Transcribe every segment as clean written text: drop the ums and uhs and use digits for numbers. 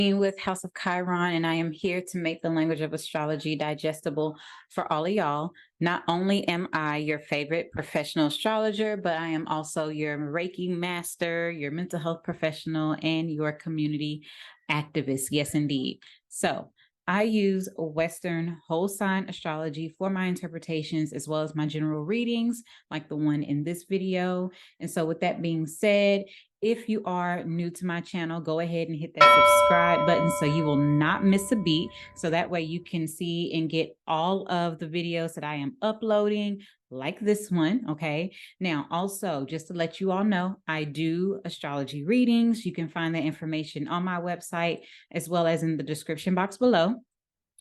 With House of Chiron, and I am here to make the language of astrology digestible for all of y'all. Not only am I your favorite professional astrologer, but I am also your Reiki master, your mental health professional, and your community activist. Yes, indeed. So I use Western whole sign astrology for my interpretations as well as my general readings, like the one in this video. And so with that being said, if you are new to my channel, go ahead and hit that subscribe button so you will not miss a beat. So that way you can see and get all of the videos that I am uploading, like this one, okay? Now, also, just to let you all know, I do astrology readings. You can find that information on my website as well as in the description box below.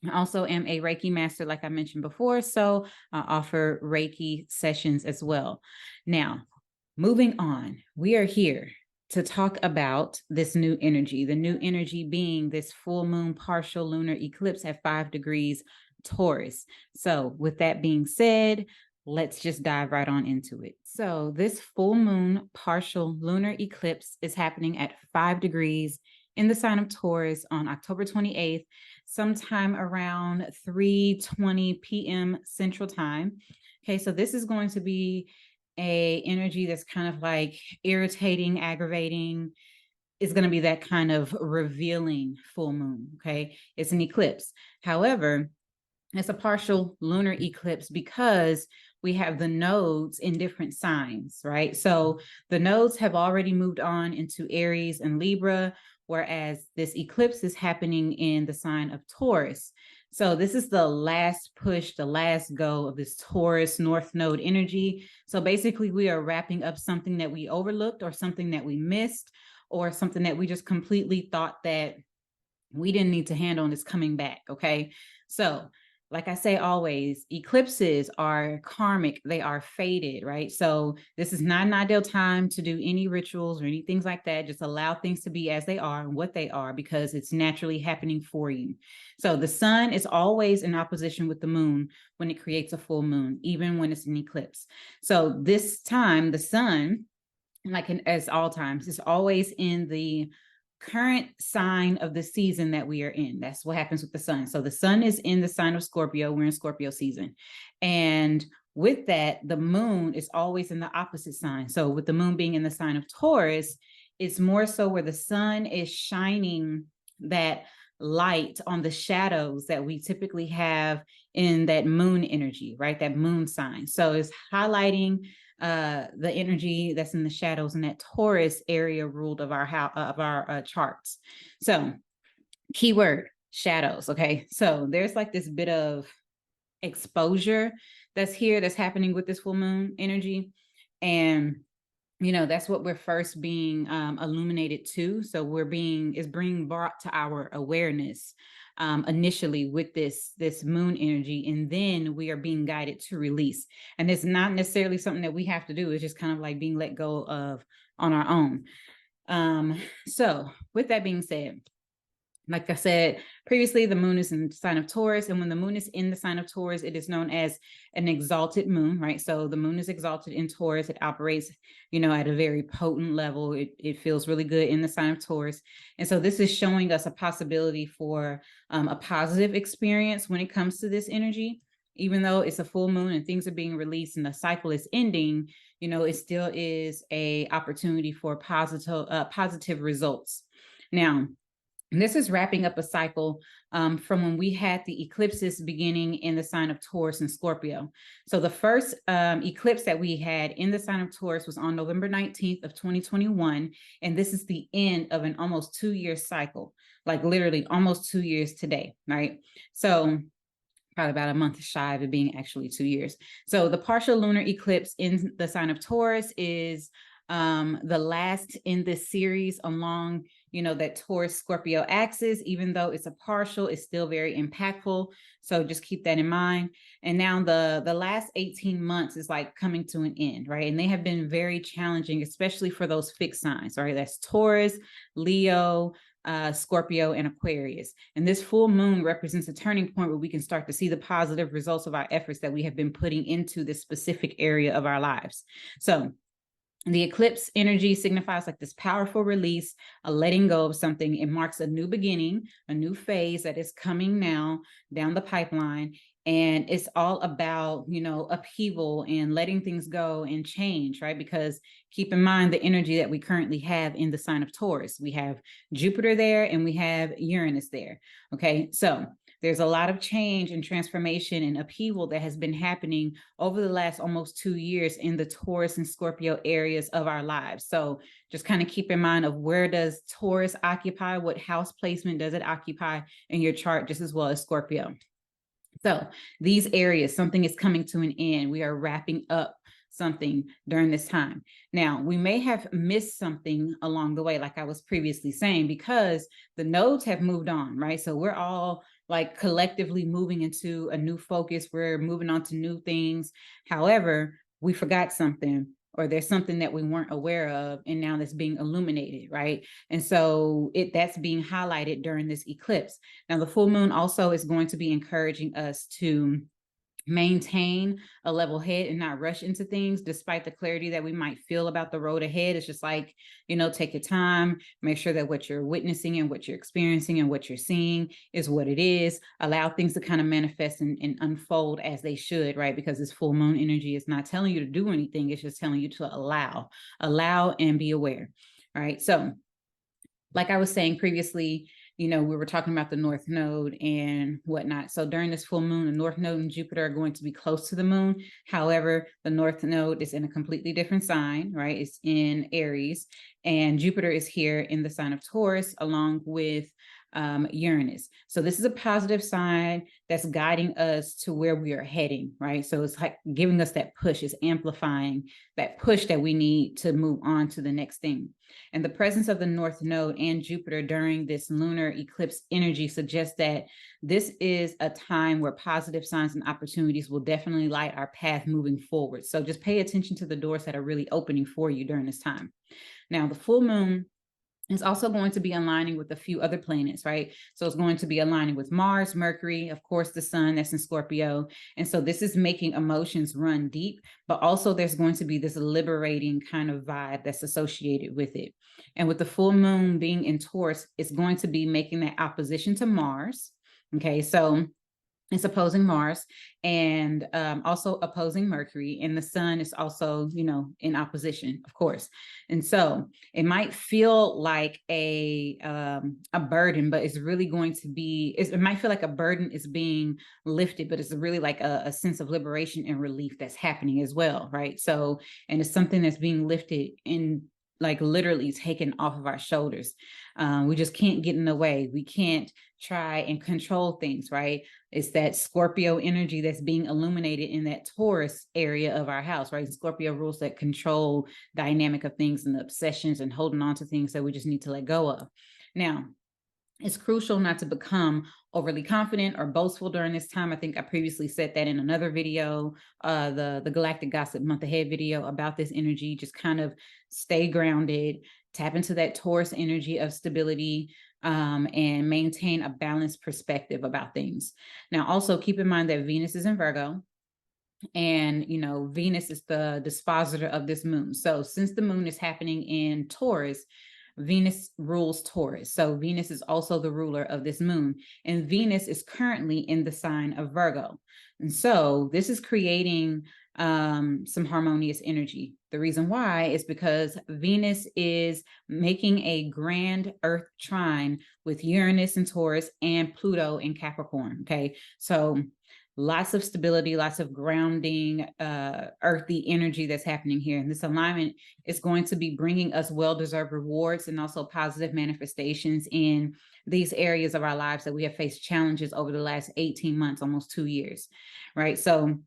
I also am a Reiki master, like I mentioned before, so I offer Reiki sessions as well. Now, moving on, we are here to talk about this new energy, the new energy being this full moon partial lunar eclipse at 5 degrees Taurus. So with that being said, let's just dive right on into it. So this full moon partial lunar eclipse is happening at 5 degrees in the sign of Taurus on October 28th, sometime around 3:20 p.m. Central Time. Okay, so this is going to be a energy that's kind of like irritating, aggravating. Is going to be that kind of revealing full moon. Okay, it's an eclipse. However, it's a partial lunar eclipse because we have the nodes in different signs, right? So the nodes have already moved on into Aries and Libra, whereas this eclipse is happening in the sign of Taurus. So this is the last push, the last go of this Taurus North Node energy. So basically we are wrapping up something that we overlooked or something that we missed or something that we just completely thought that we didn't need to handle and it's coming back, okay? So like I say always, eclipses are karmic, they are fated, right? So this is not an ideal time to do any rituals or anything like that. Just allow things to be as they are and what they are because it's naturally happening for you. So the sun is always in opposition with the moon when it creates a full moon, even when it's an eclipse. So this time, the sun, like as all times, is always in the current sign of the season that we are in. That's what happens with the sun. So the sun is in the sign of Scorpio. We're in Scorpio season. And with that, the moon is always in the opposite sign. So with the moon being in the sign of Taurus, it's more so where the sun is shining that light on the shadows that we typically have in that moon energy, right? That moon sign. So it's highlighting the energy that's in the shadows in that Taurus area ruled of our charts. So keyword shadows. Okay. So there's like this bit of exposure that's here, that's happening with this full moon energy. And that's what we're first being illuminated to. So it's being brought to our awareness initially with this moon energy, and then we are being guided to release. And it's not necessarily something that we have to do. It's just kind of like being let go of on our own. So with that being said, like I said previously, the moon is in the sign of Taurus. And when the moon is in the sign of Taurus, it is known as an exalted moon, right? So the moon is exalted in Taurus. It operates, at a very potent level. It feels really good in the sign of Taurus. And so this is showing us a possibility for a positive experience when it comes to this energy. Even though it's a full moon and things are being released and the cycle is ending, it still is a opportunity for positive results. Now, and this is wrapping up a cycle from when we had the eclipses beginning in the sign of Taurus and Scorpio. So the first eclipse that we had in the sign of Taurus was on November 19th of 2021. And this is the end of an almost 2-year cycle, like literally almost 2 years today, right? So probably about a month shy of it being actually 2 years. So the partial lunar eclipse in the sign of Taurus is the last in this series along that Taurus Scorpio axis. Even though it's a partial, it's still very impactful. So just keep that in mind. And now the last 18 months is like coming to an end, right? And they have been very challenging, especially for those fixed signs, right? That's Taurus, Leo, Scorpio, and Aquarius. And this full moon represents a turning point where we can start to see the positive results of our efforts that we have been putting into this specific area of our lives. So The eclipse energy signifies like this powerful release, a letting go of something. It marks a new beginning, a new phase that is coming now down the pipeline. And it's all about, you know, upheaval and letting things go and change, right? Because keep in mind the energy that we currently have in the sign of Taurus. We have Jupiter there and we have Uranus there. Okay, so there's a lot of change and transformation and upheaval that has been happening over the last almost 2 years in the Taurus and Scorpio areas of our lives. So just kind of keep in mind of where does Taurus occupy, what house placement does it occupy in your chart, just as well as Scorpio. So these areas, something is coming to an end. We are wrapping up something during this time. Now, we may have missed something along the way, like I was previously saying, because the nodes have moved on, right? So we're all like collectively moving into a new focus. We're moving on to new things. However, we forgot something, or there's something that we weren't aware of, and now that's being illuminated, right? And so that's being highlighted during this eclipse. Now, the full moon also is going to be encouraging us to maintain a level head and not rush into things despite the clarity that we might feel about the road ahead. It's just like, you know, take your time, make sure that what you're witnessing and what you're experiencing and what you're seeing is what it is. Allow things to kind of manifest and unfold as they should, right? Because this full moon energy is not telling you to do anything. It's just telling you to allow and be aware, right? So like I was saying previously, you know, we were talking about the North Node and whatnot. So during this full moon, the North Node and Jupiter are going to be close to the moon. However, the North Node is in a completely different sign, right? It's in Aries, and Jupiter is here in the sign of Taurus, along with Uranus. So this is a positive sign that's guiding us to where we are heading, right? So it's like giving us that push, it's amplifying that push that we need to move on to the next thing. And the presence of the North Node and Jupiter during this lunar eclipse energy suggests that this is a time where positive signs and opportunities will definitely light our path moving forward. So just pay attention to the doors that are really opening for you during this time. Now, the full moon is also going to be aligning with a few other planets, right? So it's going to be aligning with Mars, Mercury, of course, the sun that's in Scorpio. And so this is making emotions run deep, but also there's going to be this liberating kind of vibe that's associated with it. And with the full moon being in Taurus, it's going to be making that opposition to Mars. Okay, so it's opposing Mars and also opposing Mercury, and the sun is also, you know, in opposition, of course. And so it might feel like a burden, but it's really going to be, it might feel like a burden is being lifted, but it's really like a sense of liberation and relief that's happening as well, right? So, and it's something that's being lifted in, like literally taken off of our shoulders. We just can't get in the way. We can't try and control things, right? It's that Scorpio energy that's being illuminated in that Taurus area of our house, right? Scorpio rules that control dynamic of things and the obsessions and holding on to things that we just need to let go of. Now, it's crucial not to become overly confident or boastful during this time. I think I previously said that in another video, the Galactic Gossip Month Ahead video about this energy. Just kind of stay grounded, tap into that Taurus energy of stability, and maintain a balanced perspective about things. Now, also keep in mind that Venus is in Virgo. And, you know, Venus is the dispositor of this moon. So since the moon is happening in Taurus, Venus rules Taurus. So Venus is also the ruler of this moon. And Venus is currently in the sign of Virgo. And so this is creating some harmonious energy. The reason why is because Venus is making a grand Earth trine with Uranus in Taurus and Pluto in Capricorn. Okay, so lots of stability, lots of grounding, earthy energy that's happening here. And this alignment is going to be bringing us well-deserved rewards and also positive manifestations in these areas of our lives that we have faced challenges over the last 18 months, almost 2 years, right? So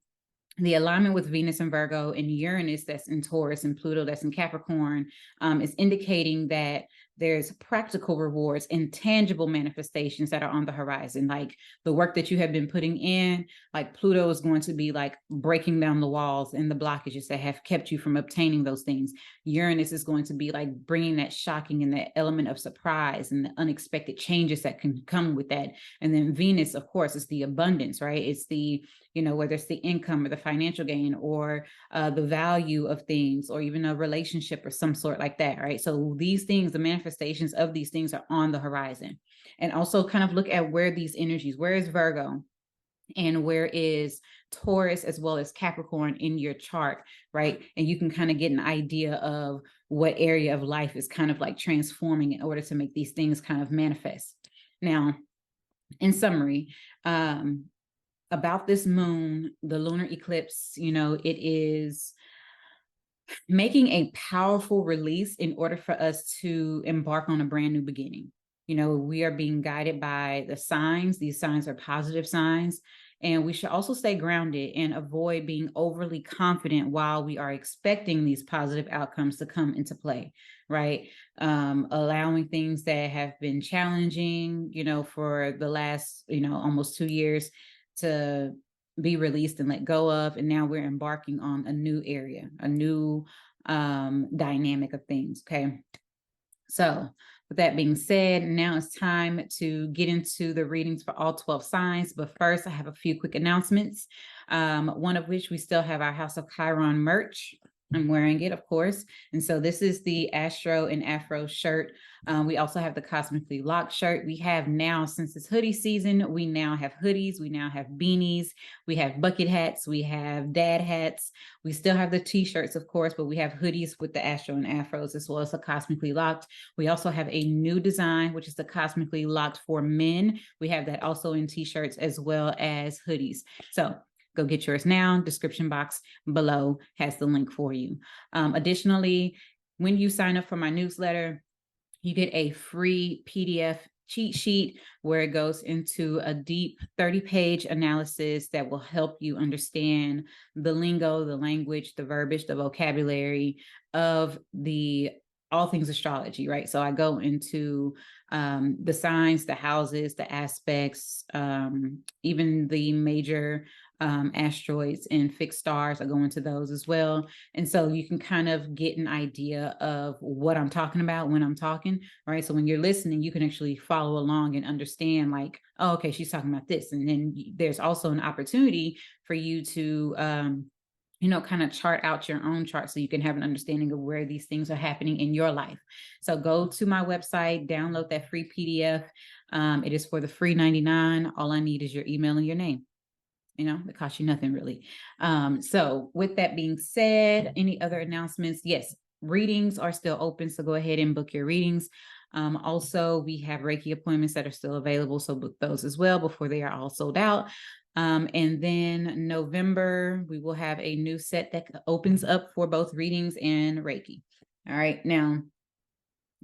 the alignment with Venus and Virgo and Uranus that's in Taurus and Pluto that's in Capricorn is indicating that there's practical rewards and tangible manifestations that are on the horizon. Like the work that you have been putting in, like Pluto is going to be like breaking down the walls and the blockages that have kept you from obtaining those things. Uranus is going to be like bringing that shocking and that element of surprise and the unexpected changes that can come with that. And then Venus, of course, is the abundance, right? It's the whether it's the income or the financial gain or the value of things, or even a relationship or some sort like that, right? So these things, the manifestations of these things are on the horizon. And also kind of look at where these energies, where is Virgo and where is Taurus as well as Capricorn in your chart, right? And you can kind of get an idea of what area of life is kind of like transforming in order to make these things kind of manifest. Now, in summary, about this moon, the lunar eclipse, it is making a powerful release in order for us to embark on a brand new beginning. We are being guided by the signs. These signs are positive signs. And we should also stay grounded and avoid being overly confident while we are expecting these positive outcomes to come into play, right? Allowing things that have been challenging, for the last, almost 2 years to be released and let go of. And now we're embarking on a new area, a new dynamic of things, okay? So with that being said, now it's time to get into the readings for all 12 signs. But first, I have a few quick announcements, one of which we still have our House of Chiron merch. I'm wearing it, of course. And so this is the Astro and Afro shirt. We also have the Cosmically Locked shirt. We have now, since it's hoodie season, we now have hoodies. We now have beanies. We have bucket hats. We have dad hats. We still have the t-shirts, of course, but we have hoodies with the Astro and Afros as well as the Cosmically Locked. We also have a new design, which is the Cosmically Locked for men. We have that also in t-shirts as well as hoodies. So go get yours now. Description box below has the link for you. Additionally, when you sign up for my newsletter, you get a free PDF cheat sheet where it goes into a deep 30-page analysis that will help you understand the lingo, the language, the verbiage, the vocabulary of all things astrology, right? So I go into the signs, the houses, the aspects, even the major asteroids and fixed stars. I go into those as well. And so you can kind of get an idea of what I'm talking about when I'm talking, right? So when you're listening, you can actually follow along and understand like, oh, okay, she's talking about this. And then there's also an opportunity for you to, kind of chart out your own chart so you can have an understanding of where these things are happening in your life. So go to my website, download that free PDF. It is for the free 99. All I need is your email and your name. It costs you nothing really. So with that being said, any other announcements? Yes, readings are still open. So go ahead and book your readings. Also, we have Reiki appointments that are still available. So book those as well before they are all sold out. And then November, we will have a new set that opens up for both readings and Reiki. All right. Now,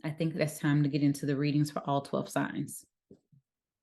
I think that's time to get into the readings for all 12 signs.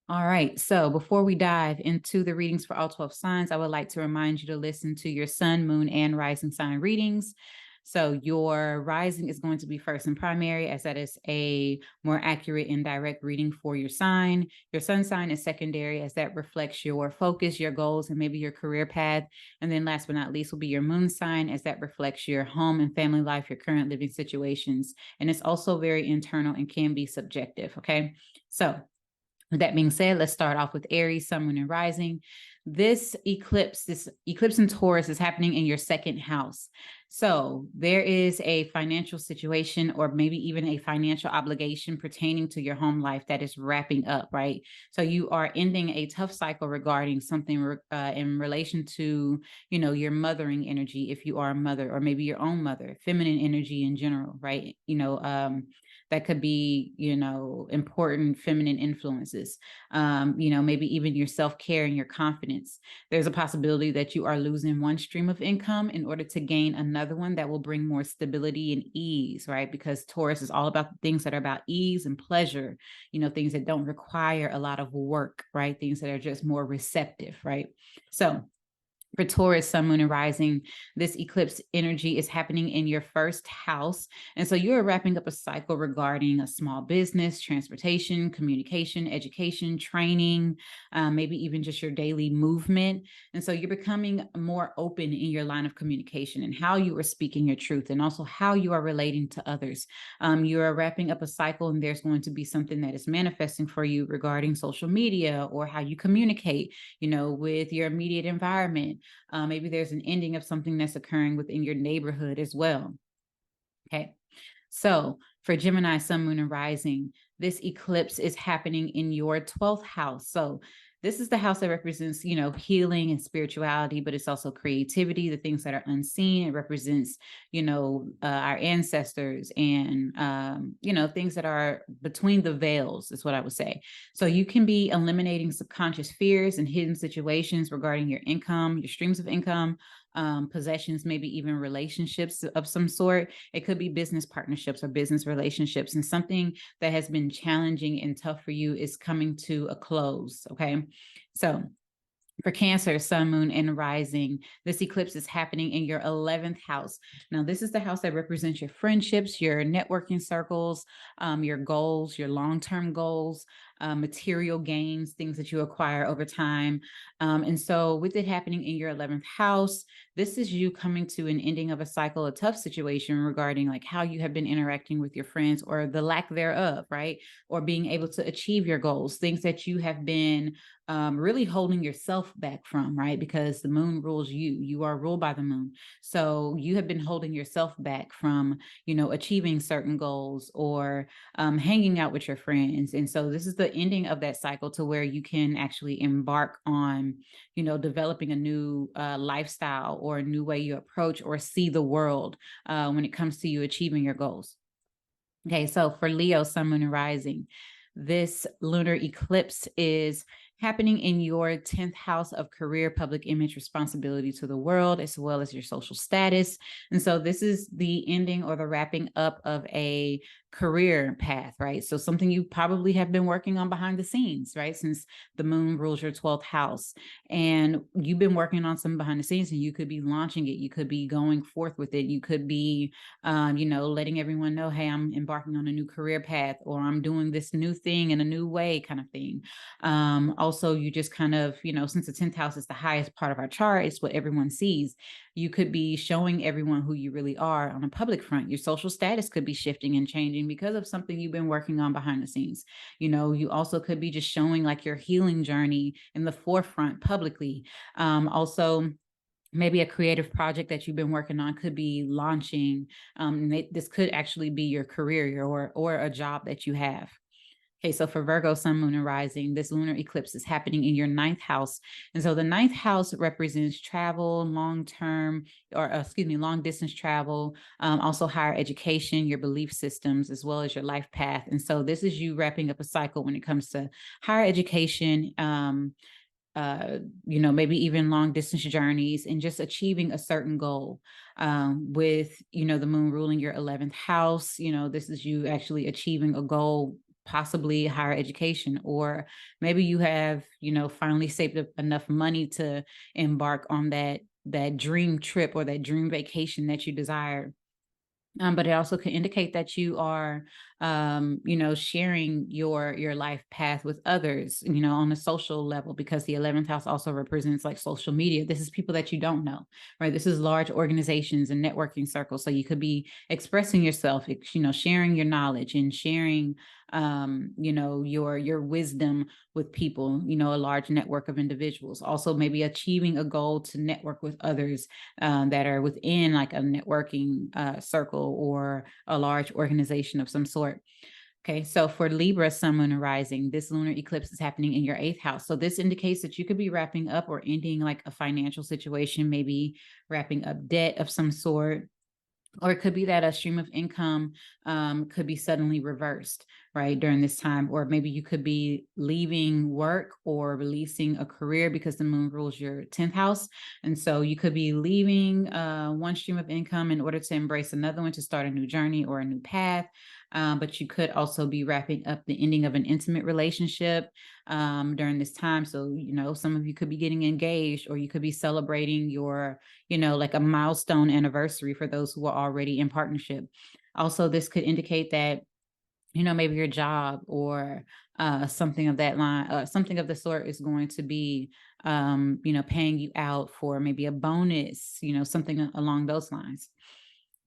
All right. So before we dive into the readings for all 12 signs, I would like to remind you to listen to your sun, moon, and rising sign readings. So your rising is going to be first and primary, as that is a more accurate and direct reading for your sign. Your sun sign is secondary, as that reflects your focus, your goals, and maybe your career path. And then last but not least will be your moon sign, as that reflects your home and family life, your current living situations. And it's also very internal and can be subjective. Okay. So with that being said, let's start off with Aries, sun, moon, and rising. This eclipse in Taurus is happening in your second house. So there is a financial situation or maybe even a financial obligation pertaining to your home life that is wrapping up, right? So you are ending a tough cycle regarding something in relation to, your mothering energy, if you are a mother, or maybe your own mother, feminine energy in general, right? That could be, important feminine influences, maybe even your self-care and your confidence. There's a possibility that you are losing one stream of income in order to gain another one that will bring more stability and ease, right? Because Taurus is all about things that are about ease and pleasure, things that don't require a lot of work, right? Things that are just more receptive, right? So For Taurus, sun, moon, and rising, this eclipse energy is happening in your first house. And so you're wrapping up a cycle regarding a small business, transportation, communication, education, training, maybe even just your daily movement. And so you're becoming more open in your line of communication and how you are speaking your truth, and also how you are relating to others. You are wrapping up a cycle, and there's going to be something that is manifesting for you regarding social media or how you communicate, with your immediate environment. Maybe there's an ending of something that's occurring within your neighborhood as well. Okay. So for Gemini, sun, moon, and rising, this eclipse is happening in your 12th house. So this is the house that represents, healing and spirituality, but it's also creativity, the things that are unseen. It represents, our ancestors and, things that are between the veils is what I would say. So you can be eliminating subconscious fears and hidden situations regarding your income, your streams of income, possessions, maybe even relationships of some sort. It could be business partnerships or business relationships, and something that has been challenging and tough for you is coming to a close. Okay. So for Cancer, sun, moon, and rising, this eclipse is happening in your 11th house. Now, this is the house that represents your friendships, your networking circles, your goals, your long-term goals, material gains, things that you acquire over time. And so with it happening in your 11th house, this is you coming to an ending of a cycle, a tough situation regarding like how you have been interacting with your friends or the lack thereof, right? Or being able to achieve your goals, things that you have been really holding yourself back from, right? Because the moon rules you. You are ruled by the moon. So you have been holding yourself back from, achieving certain goals or hanging out with your friends. And so this is the ending of that cycle to where you can actually embark on, developing a new lifestyle or a new way you approach or see the world when it comes to you achieving your goals. Okay, so for Leo, sun, moon, and rising, this lunar eclipse is happening in your 10th house of career, public image, responsibility to the world, as well as your social status. And so this is the ending or the wrapping up of a career path, right? So something you probably have been working on behind the scenes, right? Since the moon rules your 12th house, and you've been working on something behind the scenes, and you could be launching it. You could be going forth with it. You could be, letting everyone know, hey, I'm embarking on a new career path, or I'm doing this new thing in a new way kind of thing. Also, you just kind of, since the 10th house is the highest part of our chart, it's what everyone sees. You could be showing everyone who you really are on a public front. Your social status could be shifting and changing because of something you've been working on behind the scenes. You also could be just showing like your healing journey in the forefront publicly. Also, maybe a creative project that you've been working on could be launching. This could actually be your career or a job that you have. Okay, so for Virgo, sun, moon, and rising, this lunar eclipse is happening in your 9th house. And so the 9th house represents travel, long distance travel, also higher education, your belief systems, as well as your life path. And so this is you wrapping up a cycle when it comes to higher education, maybe even long distance journeys, and just achieving a certain goal. With, the moon ruling your 11th house, this is you actually achieving a goal, possibly higher education, or maybe you have, finally saved up enough money to embark on that dream trip or that dream vacation that you desire. But it also can indicate that you are, sharing your life path with others, on a social level, because the 11th house also represents like social media. This is people that you don't know, right? This is large organizations and networking circles. So you could be expressing yourself, sharing your knowledge and sharing, your wisdom with people, a large network of individuals. Also, maybe achieving a goal to network with others that are within like a networking circle or a large organization of some sort. Okay, so for Libra, sun, moon, and rising, this lunar eclipse is happening in your 8th house. So this indicates that you could be wrapping up or ending like a financial situation, maybe wrapping up debt of some sort. Or it could be that a stream of income could be suddenly reversed, right, during this time. Or maybe you could be leaving work or releasing a career because the moon rules your 10th house. And so you could be leaving one stream of income in order to embrace another one, to start a new journey or a new path. but you could also be wrapping up the ending of an intimate relationship during this time. So, some of you could be getting engaged, or you could be celebrating your, like a milestone anniversary for those who are already in partnership. Also, this could indicate that, maybe your job or something of that line, something of the sort is going to be, paying you out for maybe a bonus, something along those lines.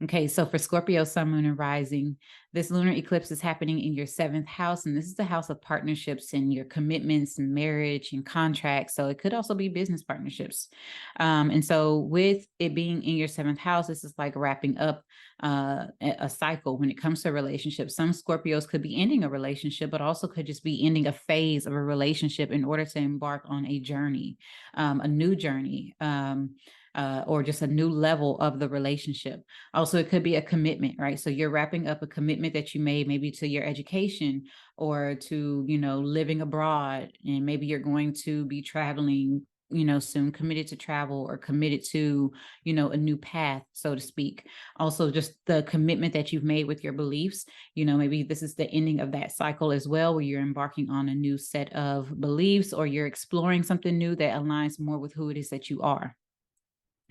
Okay, so for Scorpio, Sun, Moon, and Rising, this lunar eclipse is happening in your 7th house, and this is the house of partnerships and your commitments and marriage and contracts. So it could also be business partnerships. And so with it being in your 7th house, this is like wrapping up a cycle when it comes to relationships. Some Scorpios could be ending a relationship, but also could just be ending a phase of a relationship in order to embark on a journey, a new journey. Or just a new level of the relationship. Also, it could be a commitment, right? So you're wrapping up a commitment that you made maybe to your education or to, living abroad, and maybe you're going to be traveling, soon, committed to travel or committed to, a new path, so to speak. Also, just the commitment that you've made with your beliefs, maybe this is the ending of that cycle as well, where you're embarking on a new set of beliefs, or you're exploring something new that aligns more with who it is that you are.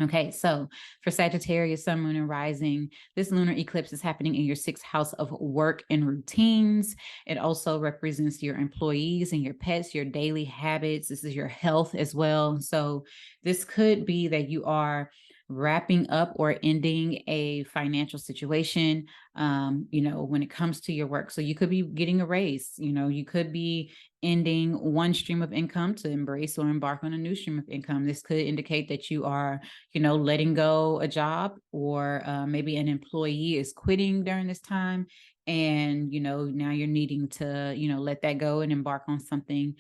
Okay, so for Sagittarius, Sun, Moon, and Rising, this lunar eclipse is happening in your 6th house of work and routines. It also represents your employees and your pets, your daily habits. This is your health as well. So this could be that you are wrapping up or ending a financial situation, when it comes to your work. So you could be getting a raise, you could be ending one stream of income to embrace or embark on a new stream of income. This could indicate that you are, letting go a job, or maybe an employee is quitting during this time. And, now you're needing to, let that go and embark on something,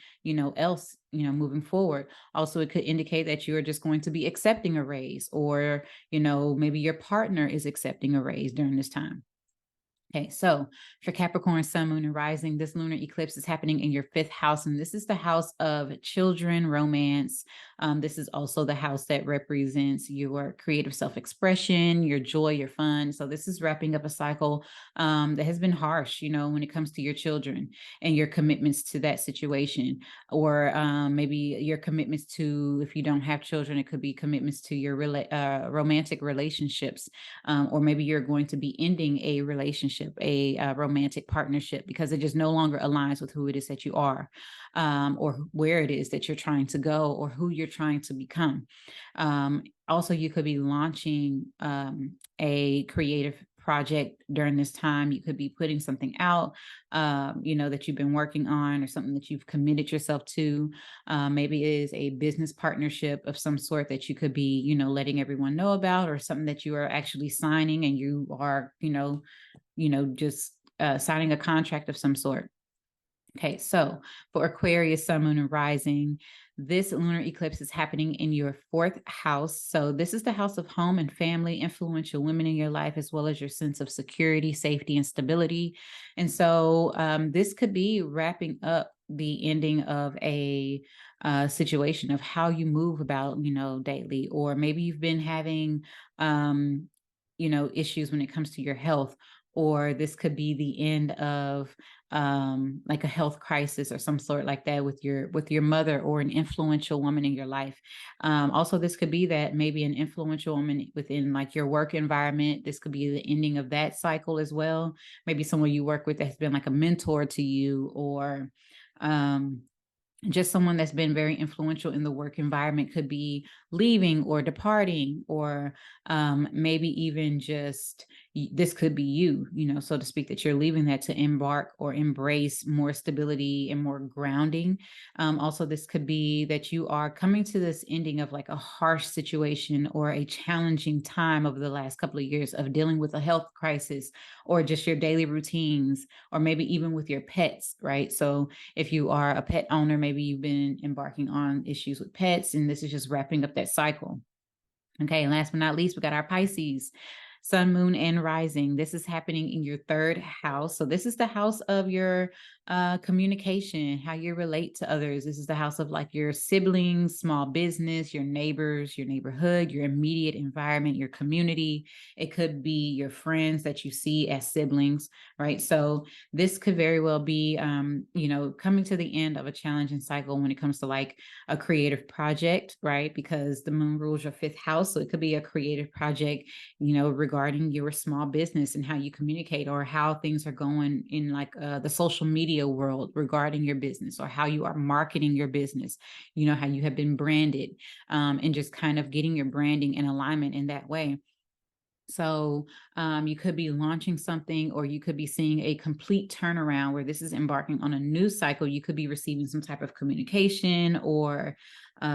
else, moving forward. Also, it could indicate that you're just going to be accepting a raise, or, maybe your partner is accepting a raise during this time. Okay, so for Capricorn, Sun, Moon, and Rising, this lunar eclipse is happening in your 5th house, and this is the house of children, romance. This is also the house that represents your creative self-expression, your joy, your fun. So this is wrapping up a cycle that has been harsh, when it comes to your children and your commitments to that situation, or maybe your commitments to, if you don't have children, it could be commitments to your romantic relationships, or maybe you're going to be ending a relationship, a romantic partnership, because it just no longer aligns with who it is that you are, or where it is that you're trying to go, or who you're trying to become. Also, you could be launching a creative project during this time. You could be putting something out, that you've been working on, or something that you've committed yourself to. Maybe it is a business partnership of some sort that you could be, letting everyone know about, or something that you are actually signing, and you are, just signing a contract of some sort. Okay, so for Aquarius, Sun, Moon, and Rising, this lunar eclipse is happening in your 4th house. So this is the house of home and family, influential women in your life, as well as your sense of security, safety, and stability. And so this could be wrapping up the ending of a situation of how you move about, daily, or maybe you've been having, issues when it comes to your health, or this could be the end of like a health crisis or some sort like that with your mother, or an influential woman in your life. Also, this could be that maybe an influential woman within like your work environment. This could be the ending of that cycle as well. Maybe someone you work with that has been like a mentor to you, or just someone that's been very influential in the work environment could be leaving or departing, or maybe even just, this could be you, so to speak, that you're leaving that to embark or embrace more stability and more grounding. Also, this could be that you are coming to this ending of like a harsh situation or a challenging time over the last couple of years of dealing with a health crisis, or just your daily routines, or maybe even with your pets, right? So if you are a pet owner, maybe you've been embarking on issues with pets, and this is just wrapping up that cycle. Okay, and last but not least, we got our Pisces. sun, moon, and rising. This is happening in your third house. So this is the house of your communication, how you relate to others. This is the house of like your siblings, small business, your neighbors, your neighborhood, your immediate environment, your community. It could be your friends that you see as siblings, right? So this could very well be, coming to the end of a challenging cycle when it comes to like a creative project, right? Because the moon rules your fifth house. So it could be a creative project, regarding your small business and how you communicate, or how things are going in like the social media world regarding your business, or how you are marketing your business, how you have been branded, and just kind of getting your branding in alignment in that way. So you could be launching something, or you could be seeing a complete turnaround where this is embarking on a new cycle. You could be receiving some type of communication, or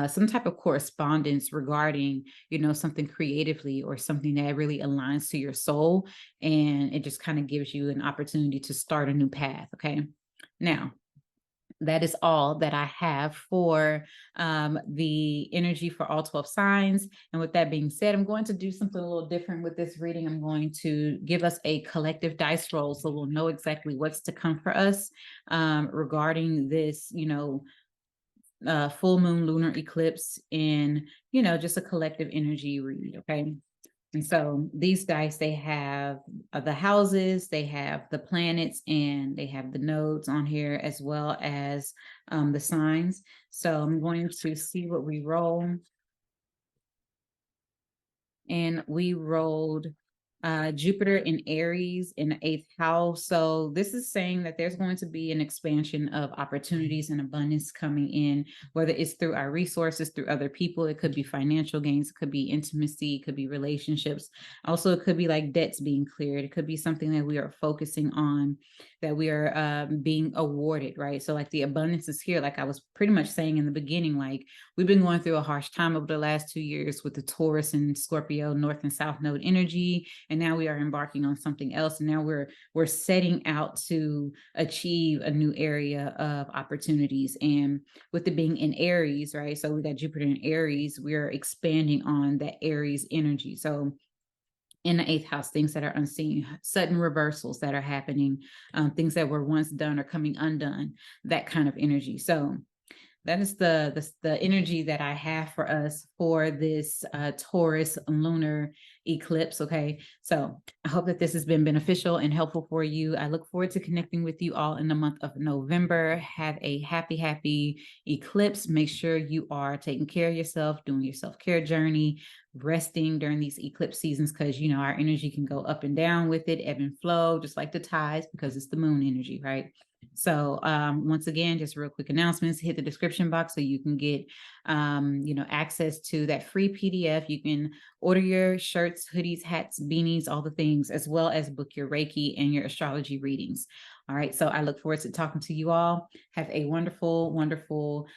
some type of correspondence regarding, something creatively, or something that really aligns to your soul. And it just kind of gives you an opportunity to start a new path. Okay. Now, that is all that I have for the energy for all 12 signs. And with that being said, I'm going to do something a little different with this reading. I'm going to give us a collective dice roll, so we'll know exactly what's to come for us regarding this, full moon lunar eclipse, in, just a collective energy read. Okay. And so these dice, they have the houses, they have the planets, and they have the nodes on here, as well as the signs. So I'm going to see what we roll. And we rolled Jupiter in Aries in the 8th house. So this is saying that there's going to be an expansion of opportunities and abundance coming in, whether it's through our resources, through other people. It could be financial gains, it could be intimacy, it could be relationships. Also, it could be like debts being cleared. It could be something that we are focusing on, that we are being awarded, right? So like the abundance is here. Like I was pretty much saying in the beginning, like we've been going through a harsh time over the last 2 years with the Taurus and Scorpio North and South node energy. And now we are embarking on something else. And now we're setting out to achieve a new area of opportunities. And with it being in Aries, right? So we got Jupiter in Aries, we're expanding on that Aries energy. So in the 8th house, things that are unseen, sudden reversals that are happening, things that were once done are coming undone, that kind of energy. So that is the energy that I have for us for this Taurus lunar eclipse. Okay. So I hope that this has been beneficial and helpful for you. I look forward to connecting with you all in the month of November. Have a happy eclipse. Make sure you are taking care of yourself, doing your self-care journey, resting during these eclipse seasons, because our energy can go up and down with it, ebb and flow, just like the tides, because it's the moon energy, right? So once again, just real quick announcements, hit the description box so you can get, access to that free PDF. You can order your shirts, hoodies, hats, beanies, all the things, as well as book your Reiki and your astrology readings. All right. So I look forward to talking to you all. Have a wonderful, wonderful